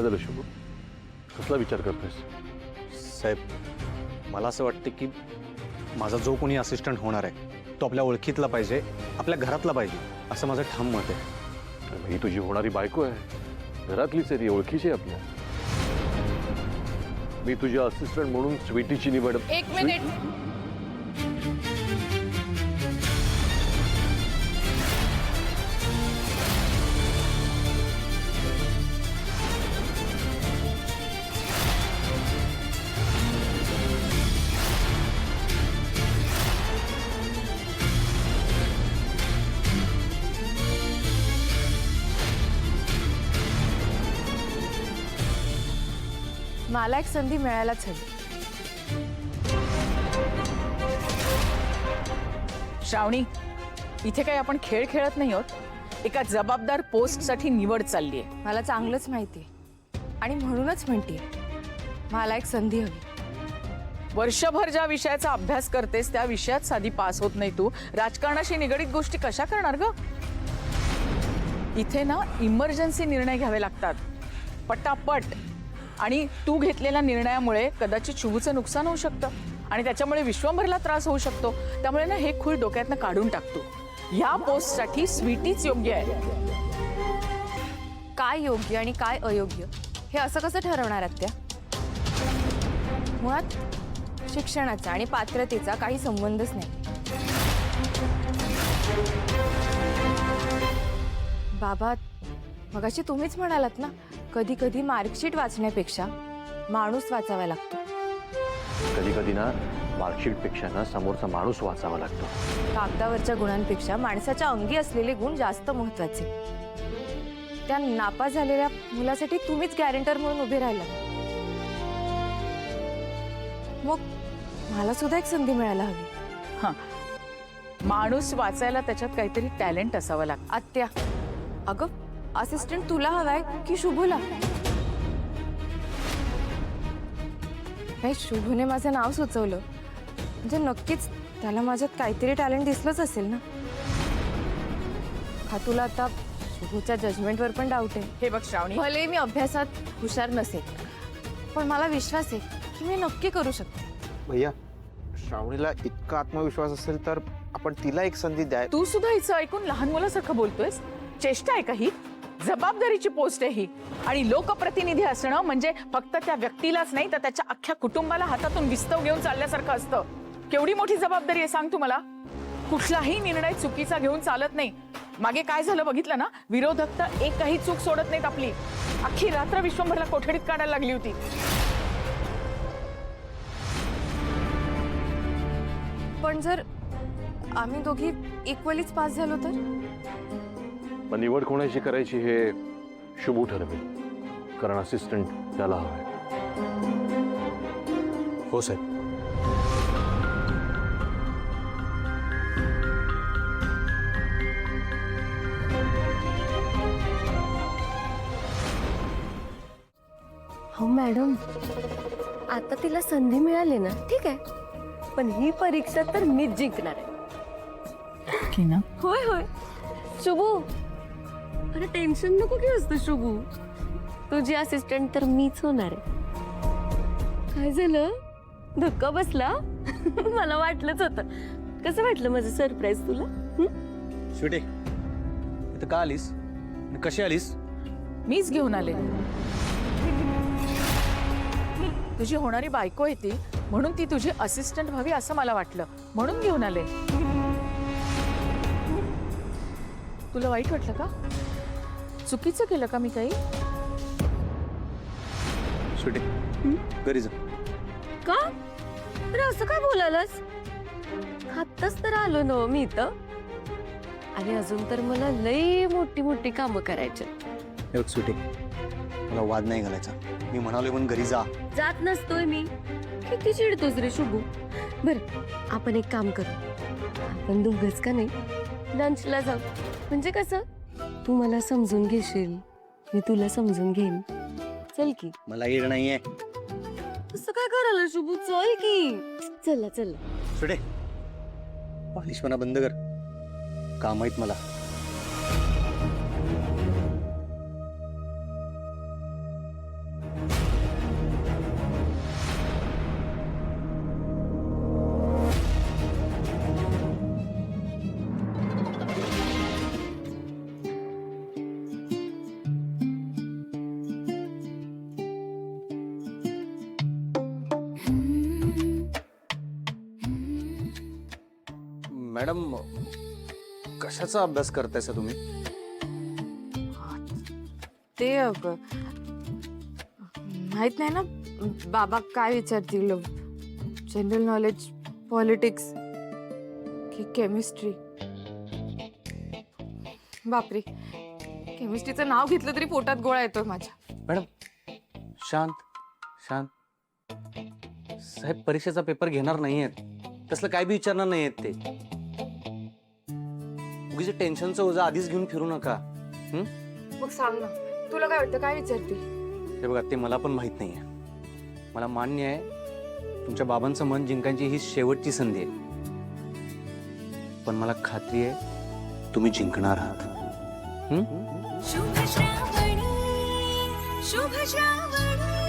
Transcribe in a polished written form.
काय झालं शुभ? कसला विचार करतोयस? साहेब, मला असं वाटतं की माझा जो कोणी असिस्टंट होणार आहे तो आपल्या ओळखीतला पाहिजे, आपल्या घरातला पाहिजे, असं माझं ठाम मत आहे. ही तुझी होणारी बायको आहे, घरातलीच आहे ती, ओळखीची आहे आपल्या. मी तुझी असिस्टंट म्हणून स्वीटीची निवड. एक मिनिट. मला एक संधी मिळायलाच हवी. श्रावणी, इथे काही आपण खेळ खेळत नाही आहोत. एका जबाबदार पोस्टसाठी निवड चालली आहे. मला चांगलंच माहिती आणि म्हणूनच म्हणते मला एक संधी हवी. वर्षभर ज्या विषयाचा अभ्यास करतेस त्या विषयात साधी पास होत नाही तू. राजकारणाशी निगडीत गोष्टी कशा करणार ग? इथे ना इमर्जन्सी निर्णय घ्यावे लागतात पटापट. आणि तू घेतलेल्या निर्णयामुळे कदाचित शुभूचं नुकसान होऊ शकतं आणि त्याच्यामुळे विश्वंभरला त्रास होऊ शकतो. त्यामुळे ना हे खूळ डोक्यातनं काढून टाकतो. ह्या पोस्टसाठी स्वीटीच योग्य आहे. काय योग्य आणि काय अयोग्य हे असं कसं ठरवणार आहात त्या? मुळात शिक्षणाचा आणि पात्रतेचा काही संबंधच नाही. बाबा, मगाशी तुम्हीच म्हणालात ना, कधी कधी मार्कशीट वाचण्यापेक्षा माणूस वाचावा लागतो. कधी कधी ना मार्कशीटपेक्षा ना समोरचा माणूस वाचावा लागतो. कागदावरच्या गुणांपेक्षा माणसाच्या अंगी असलेले गुण जास्त महत्वाचे. त्या नापास झालेल्या मुलासाठी तुम्हीच गॅरेंटर म्हणून उभे राहिला. मग मला सुद्धा एक संधी मिळायला हवी. हां, माणूस वाचायला त्याच्यात काहीतरी टॅलेंट असावं लागतं. आत्या, अगं असिस्टंट तुला हवाय की शुभूला? नाही, शुभूने माझं नाव सुचवलं म्हणजे नक्कीच त्याला माझ्यात काहीतरी टॅलेंट दिसलंच असेल ना. हा, तुला आता शुभूच्या जजमेंटवर पण डाऊट आहे. हे बघ श्रावणी, भले मी अभ्यासात हुशार नसेल पण मला विश्वास आहे की मी नक्की करू शकते. भैया, श्रावणीला इतका आत्मविश्वास असेल तर आपण तिला एक संधी द्या. तू सुद्धा हिचं ऐकून लहान मुलासारखं बोलतोयस? चेष्टा आहे का ही? जबाबदारीची पोस्ट आहे ही. आणि लोकप्रतिनिधी असणं म्हणजे फक्त त्या व्यक्तीलाच नाही तर त्याच्या अख्ख्या कुटुंबाला हातातून विस्तव घेऊन चालल्यासारखं असतं. केवढी मोठी जबाबदारी आहे सांग तू मला. कुठलाही निर्णय चुकीचा घेऊन चालत नाही. मागे काय झालं बघितलं ना? विरोधक तर एकही चूक सोडत नाहीत आपली. अख्खी रात्र विश्वंभरला कोठडीत काढायला लागली होती. पण जर आम्ही दोघी इक्वलीच पास झालो तर? मग निवड कोणाची करायची हे शुभू ठरवेल, कारण असिस्टंट त्याला हवाय. हो साहेब. हो मॅडम, आता तिला संधी मिळाली ना, ठीक आहे, पण ही परीक्षा तर मीच जिंकणार आहे. की ना? होय होय शुभू, अरे टेन्शन नको घेऊस तू शुभू. तुझी असिस्टंट तर मीच होणार आहे. काय झालं, धक्का बसला? मला वाटलंच होतं. कसं वाटलं माझं सरप्राईज तुला? स्वीटी, इथं का आलीस आणि कशी आलीस? मीच घेऊन आले. तुझी होणारी बायको आहे ती, म्हणून ती तुझी असिस्टंट व्हावी असं मला वाटलं, म्हणून घेऊन आले. तुला वाईट वाटलं का? चुकीचं केलं का मी काही? स्वीटी, घरी जा. का? अरे असं काय बोलायलास? आत्ताच तर आलो ना मी इथं, आणि अजून तर मला लई मोठी मोठी कामं करायची. हे बघ स्वीटी, मला वाद नाही घालायचा. मी म्हणाले पण घरी जा. जात नसतोय मी. किती चिडतोस रे शुभू? बर, आपण एक काम करू, आपण दोघंच का नाही लंचला जाऊ. म्हणजे कसं, तू मला समजून घेशील, मी तुला समजून घेईन. चल की. मला येड नाहीये. असं काय करायला शुभू? चल की. चला चला. स्वीटी, पालिशपणा बंद कर. काम आहेत मला. मॅडम कशाचा अभ्यास करतायसा तुम्ही? ते माहित नाही ना बाबा काय विचारतील, जनरल नॉलेज, पॉलिटिक्स की केमिस्ट्री. बापरे, केमिस्ट्रीचं नाव घेतलं तरी पोटात गोळा येतोय माझ्या. मॅडम शांत शांत. साहेब परीक्षेचा पेपर घेणार नाहीयेत, तसलं काय बी विचारणार नाहीयेत ते. उगीच टेन्शनचं ओझं आधीच घेऊन फिरू नका. मग सांग ना, तुला काय वाटतं, काय विचारतील? हे बघा, ते मला पण माहित नाहीये. मला मान्य आहे तुमच्या बाबांचं मन जिंकायची ही शेवटची संधी आहे, पण मला खात्री आहे तुम्ही जिंकणार आहात. शुभ श्रावणी, शुभ श्रावणी.